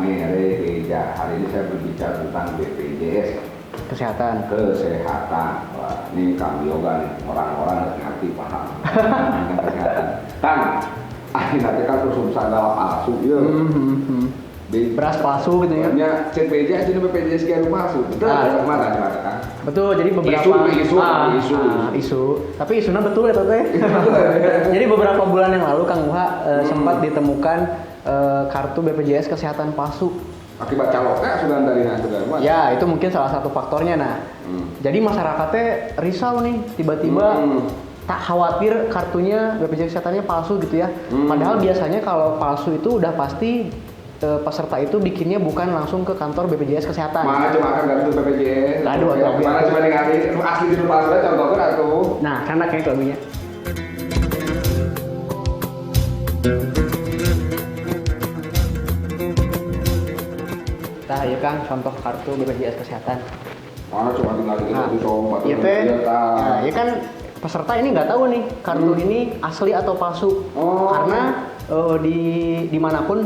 nih, Reja. Hari ini saya berbicara tentang BPJS Kesehatan. Wah, ini Kang Yoga nih, orang-orang ngerti paham tentang kesehatan. Kang, nanti kan terus segala palsu ya. Beras palsu gitu ya. Banyak CPJS ini BPJS kayak palsu. Betul, kemana Kang? Betul, jadi beberapa isu. Tapi isunya betul ya Tete. Jadi beberapa bulan yang lalu Kang Uha sempat ditemukan kartu BPJS kesehatan palsu. Akibat caloknya sudah dari sudah. Ya, itu mungkin salah satu faktornya. Nah, jadi masyarakatnya risau nih, tiba-tiba tak khawatir kartunya BPJS kesehatannya palsu gitu ya. Padahal biasanya kalau palsu itu udah pasti peserta itu bikinnya bukan langsung ke kantor BPJS kesehatan. Mana cuma akan kartu BPJS? Aduh, mana cuma dikasih asli di rumah saya contohnya aku. Nah, karena kayak lagunya. Nah, ya Kang, contoh kartu BPJS kesehatan. Mana cuma tinggal di sompat. Ya kan peserta ini nggak tahu nih kartu ini asli atau palsu. Karena dimanapun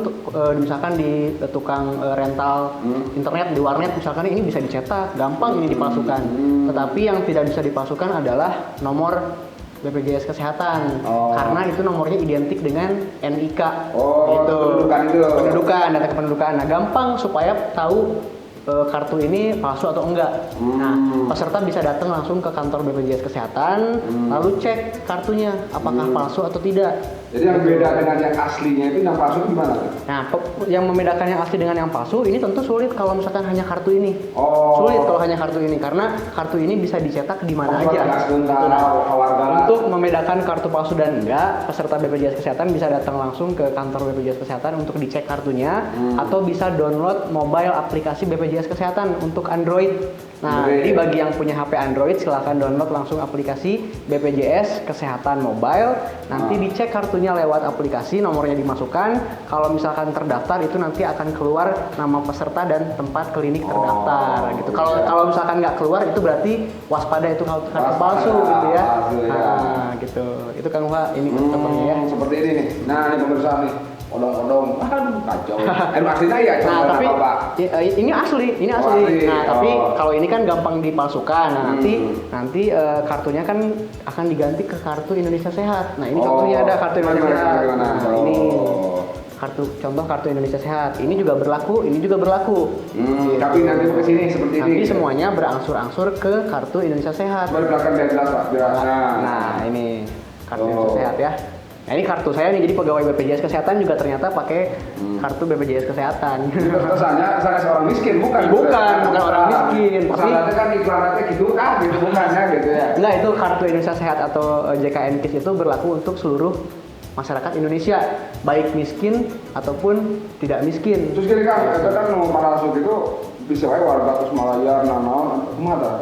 misalkan di tukang rental internet di warnet misalkan ini bisa dicetak, gampang ini dipalsukan. Tetapi yang tidak bisa dipalsukan adalah nomor BPJS kesehatan karena itu nomornya identik dengan NIK itu pendudukan data kependudukan. Nah, gampang supaya tahu kartu ini palsu atau enggak. Nah, peserta bisa datang langsung ke kantor BPJS kesehatan lalu cek kartunya apakah palsu atau tidak. Jadi yang beda dengan yang aslinya itu yang palsu gimana? Nah, yang membedakan yang asli dengan yang palsu ini tentu sulit kalau misalkan hanya kartu ini. Sulit kalau hanya kartu ini karena kartu ini bisa dicetak di mana aja. Untuk membedakan kartu palsu dan enggak, peserta BPJS kesehatan bisa datang langsung ke kantor BPJS kesehatan untuk dicek kartunya atau bisa download mobile aplikasi BPJS kesehatan untuk Android. Nah, jadi bagi yang punya HP Android silahkan download langsung aplikasi BPJS Kesehatan Mobile. Nanti dicek kartunya lewat aplikasi, nomornya dimasukkan. Kalau misalkan terdaftar itu nanti akan keluar nama peserta dan tempat klinik terdaftar gitu. Kalau misalkan nggak keluar itu berarti waspada itu kartu palsu gitu ya. Nah, gitu. Itu Kang Wah, ini contohnya ya. Seperti ini nih. Nah, ini pemirsa nih. Odong-odong, kacau. Aslinya ya, nah, tapi ini asli. Nah, tapi kalau ini kan gampang dipalsukan. Nah, nanti kartunya kan akan diganti ke kartu Indonesia Sehat. Nah, ini contohnya ada kartu Indonesia Sehat. Nah, ini contoh kartu Indonesia Sehat. Ini juga berlaku. Gitu. Tapi nanti ke sini seperti ini. Nanti semuanya berangsur-angsur ke kartu Indonesia Sehat. Belakang dia jelas Pak. Nah, ini kartu Indonesia Sehat ya. Nah, ini kartu saya nih, jadi pegawai BPJS Kesehatan juga ternyata pakai kartu BPJS Kesehatan. Kesannya seorang miskin, bukan orang miskin. Kesannya kan iklannya gitu kan, gitu bukannya gitu ya. Enggak, itu kartu Indonesia Sehat atau JKN-KIS itu berlaku untuk seluruh masyarakat Indonesia, baik miskin ataupun tidak miskin. Terus gini Kang, itu kan mau masuk itu bisa warga terus malayar, nanaon, kemana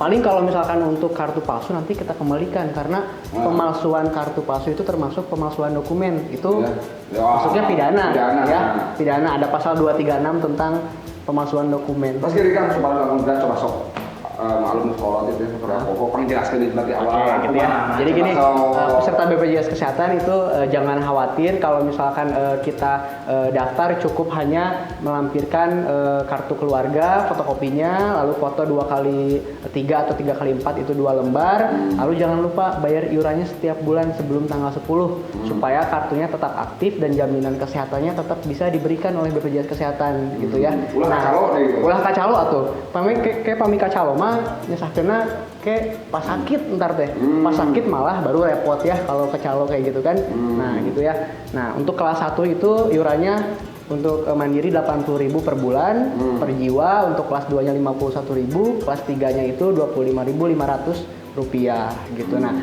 Paling kalau misalkan untuk kartu palsu nanti kita kembalikan karena pemalsuan kartu palsu itu termasuk pemalsuan dokumen. Itu masuknya pidana. Pidana ada pasal 236 tentang pemalsuan dokumen. Terus kira kan coba sok maklum sekolah itu penjelaskan nanti awal gitu ya. Jadi gini, peserta BPJS Kesehatan itu jangan khawatir kalau misalkan kita daftar cukup hanya melampirkan kartu keluarga, fotokopinya, lalu foto 2x3 atau 3x4 itu 2 lembar. Lalu jangan lupa bayar iurannya setiap bulan sebelum tanggal 10 supaya kartunya tetap aktif dan jaminan kesehatannya tetap bisa diberikan oleh BPJS Kesehatan gitu ya. Ulah kacalo atuh. Kayak pami kacalo mah nyesahkeuna kayak pas sakit ntar teh. Pas sakit malah baru repot ya kalau kecalo kayak gitu kan. Nah, gitu ya. Nah, untuk kelas 1 itu iurannya untuk mandiri 80.000 per bulan per jiwa, untuk kelas 2-nya 51.000, kelas 3-nya itu 25.500 rupiah gitu. Nah,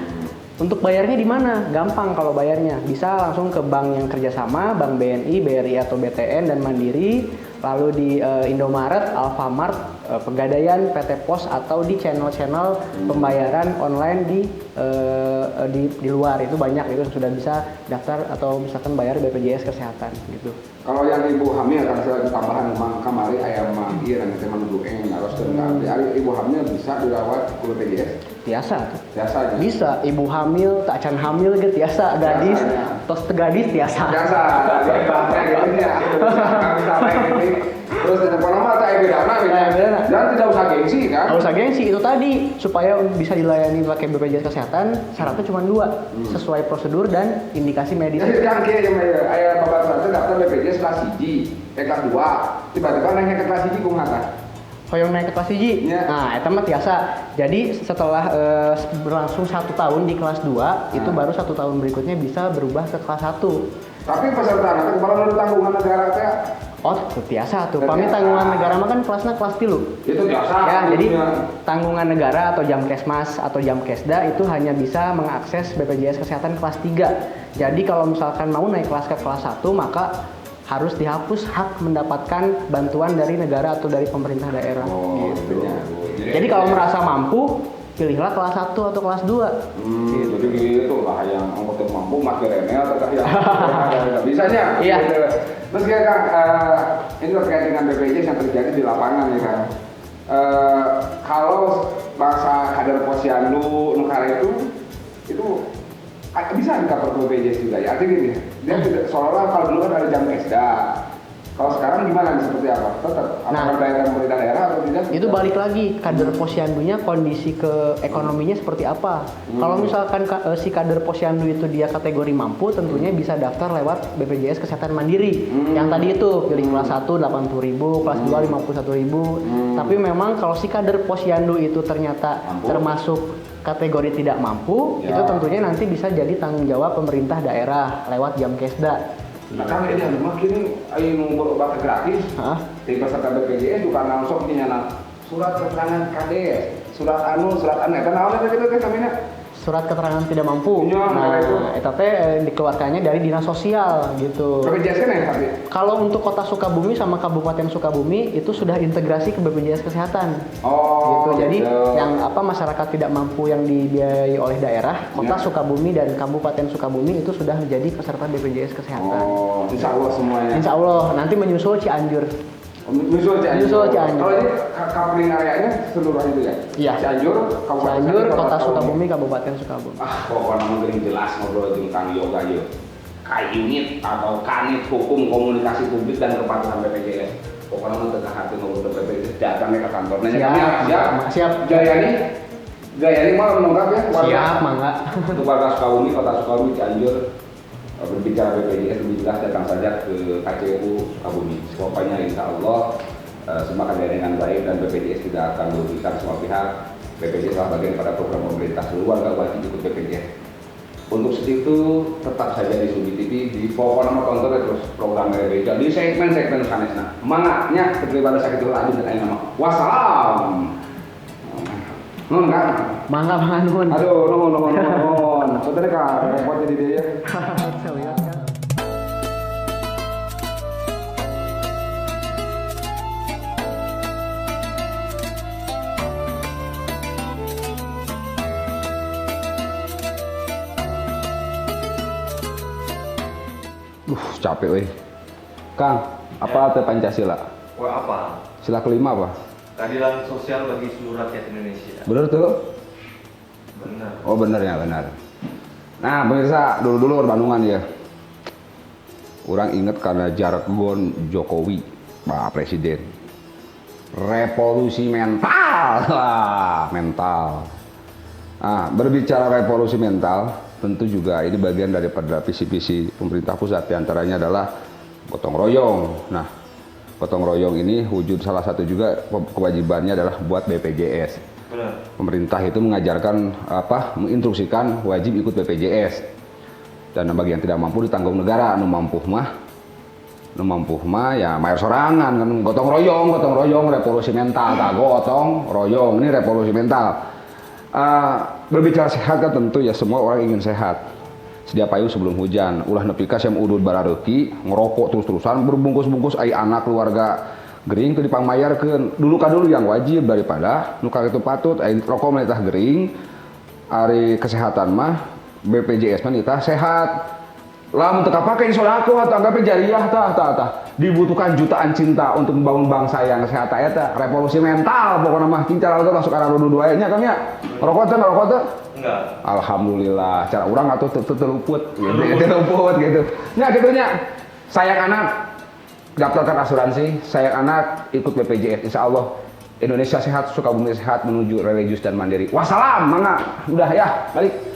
untuk bayarnya di mana? Gampang kalau bayarnya. Bisa langsung ke bank yang kerjasama, Bank BNI, BRI atau BTN dan Mandiri, lalu di Indomaret, Alfamart, Pegadaian, PT Pos atau di channel-channel pembayaran online di luar itu banyak itu sudah bisa daftar atau misalkan bayar BPJS Kesehatan gitu. Kalau yang ibu hamil kan saya tambahan kamari ayam manggil dan teman dulu harus ibu hamil bisa dirawat ke BPJS? Biasa. Aja. Bisa ibu hamil, tak can hamil gitu biasa, gadis, tos gadis biasa. Biasa. Jadi bangsa gitu ya. Bisa baik usah gengsi, itu tadi supaya bisa dilayani pakai BPJS Kesehatan syaratnya cuma 2, sesuai prosedur dan indikasi medis. Jadi sekarang kayak yang ayah bapak terasa daftar BPJS kelas 1, kelas 2, tiba-tiba naiknya ke kelas 1 kok ngata? Hoyong naik ke kelas 1, Ya. nah itu mah biasa. Jadi setelah berlangsung 1 tahun di kelas 2, itu baru 1 tahun berikutnya bisa berubah ke kelas 1. Tapi peserta nanti kemarin menurut tanggungan negara teh Oh, itu biasa tuh. Pami tanggungan negara mah kan kelasnya kelas 3. itu biasa. Ya, jadi tentunya. tanggungan negara atau Jamkesmas atau Jamkesda itu hanya bisa mengakses BPJS Kesehatan kelas 3. Jadi kalau misalkan mau naik kelas ke kelas 1, maka harus dihapus hak mendapatkan bantuan dari negara atau dari pemerintah daerah. Oh, gitu. gitu. Jadi kalau merasa mampu, pilihlah kelas 1 atau kelas 2. Jadi gitu lah yang anggota mampu mas Renel tetap yang bisanya. Iya. Gitu. Terus ya Kang, ini terkait dengan BPJS yang terjadi di lapangan ya Kang. Kalau bahasa kader posyandu negara itu bisa di-cover BPJS juga ya. Artinya gini, dia tidak seolah-olah kalau dulu kan ada Jamkesda. Kalau sekarang gimana seperti apa? Tetap apakah bayar pemerintah daerah atau tidak? Itu balik lagi kader posyandunya kondisi ke ekonominya seperti apa. Kalau misalkan si kader posyandu itu dia kategori mampu, tentunya bisa daftar lewat BPJS Kesehatan Mandiri. Yang tadi itu pilih kelas 1 80.000, kelas 2 51.000. Tapi memang kalau si kader posyandu itu ternyata termasuk kategori tidak mampu, itu tentunya nanti bisa jadi tanggung jawab pemerintah daerah lewat Jamkesda. Nah kan ini anu mah kini ayo nunggu obat gratis. Di peserta BPJS juga langsung punya surat keterangan KDS, surat anu eta naon eta kitu teh kamina? Surat keterangan tidak mampu. Iya, nah, itu. eta teh dikeluarkannya dari dinas sosial gitu. BPJS kan ya tapi. Kalau untuk Kota Sukabumi sama Kabupaten Sukabumi itu sudah integrasi ke BPJS Kesehatan. Oh. Gitu. Jadi gitu. yang masyarakat tidak mampu yang dibiayai oleh daerah, Kota Ya. Sukabumi dan Kabupaten Sukabumi itu sudah menjadi peserta BPJS Kesehatan. Oh, insya Allah semuanya. Insya Allah nanti menyusul Cianjur. Menyusul Cianjur. Menyusul Cianjur. Kalau ini coupling areanya seluruh itu ya? Iya. Cianjur, Cianjur, Kota Sukabumi, Kabupaten Sukabumi. Pokoknya mungkin jelas ngobrol dengan Kang Yoga yuk. Unit atau kanit hukum komunikasi publik dan kepatuhan BPJS. Pokoknya mau tengah hati ngobrol BPJS datang ke kantornya. Siap. Gayani mau menunggak ya? Siap, mangga. Untuk warga Sukabumi, Kota Sukabumi, Cianjur, berbicara BPJS lebih jelas datang saja ke KCU Sukabumi. Pokoknya insya Allah semua akan dengan baik dan BPJS tidak akan merugikan semua pihak. BPJS adalah bagian pada program pemerintah, seluruh warga wajib ikut BPJS. Untuk situ tetap saja di Subi TV, di pokoknya tonton terus program BPJS di segmen-segmen sanesna. Mangatnya daripada sakit lagi dan lain nama. Wassalam. Nun kan? Mangga nun. Aduh, nun. Saudara kan, repot jadi dia. Saya lihat kan. Capek weh. Kang, apa teh Pancasila? Wah apa? Sila kelima apa? Keadilan sosial bagi seluruh rakyat Indonesia. Bener tuh? Benar. Oh bener ya, benar. Nah pemirsa, dulu Bandungan ya. Orang inget karena jargon Jokowi, Pak Presiden. Revolusi mental. Mental. Nah, berbicara revolusi mental, tentu juga ini bagian daripada visi-visi pemerintah pusat. Di antaranya adalah gotong royong. Nah, gotong royong ini wujud salah satu juga kewajibannya adalah buat BPJS. Benar. Pemerintah itu mengajarkan menginstruksikan wajib ikut BPJS. Dan bagi yang tidak mampu ditanggung negara, nu mampu mah ya mayar sorangan kan gotong royong revolusi mental, tak gotong royong ini revolusi mental. Berbicara sehat kan tentu ya semua orang ingin sehat. Sedia payung sebelum hujan, ulah nepi ka sem udud barareuki, ngerokok terus-terusan berbungkus-bungkus ai anak keluarga gering teu dipangmayarkeun. Dulu yang wajib daripada nu itu patut ai rokok mah tah gering. Ari kesehatan mah BPJS mah tah sehat. Lamun teu kapake sodako atau anggape jariah tah. Dibutuhkan jutaan cinta untuk membangun bangsa yang sehat eta revolusi mental pokoknya mah cinta lalu masuk arah dua nya kan ya. Rokok teh Enggak. Alhamdulillah, cara orang atuh terluput gitu. Nya gitunya. Sayang anak daftarkan asuransi, sayang anak ikut BPJS. Insya Allah Indonesia sehat, Sukabumi sehat menuju religius dan mandiri. Wassalam, mangga. Udah ya, balik.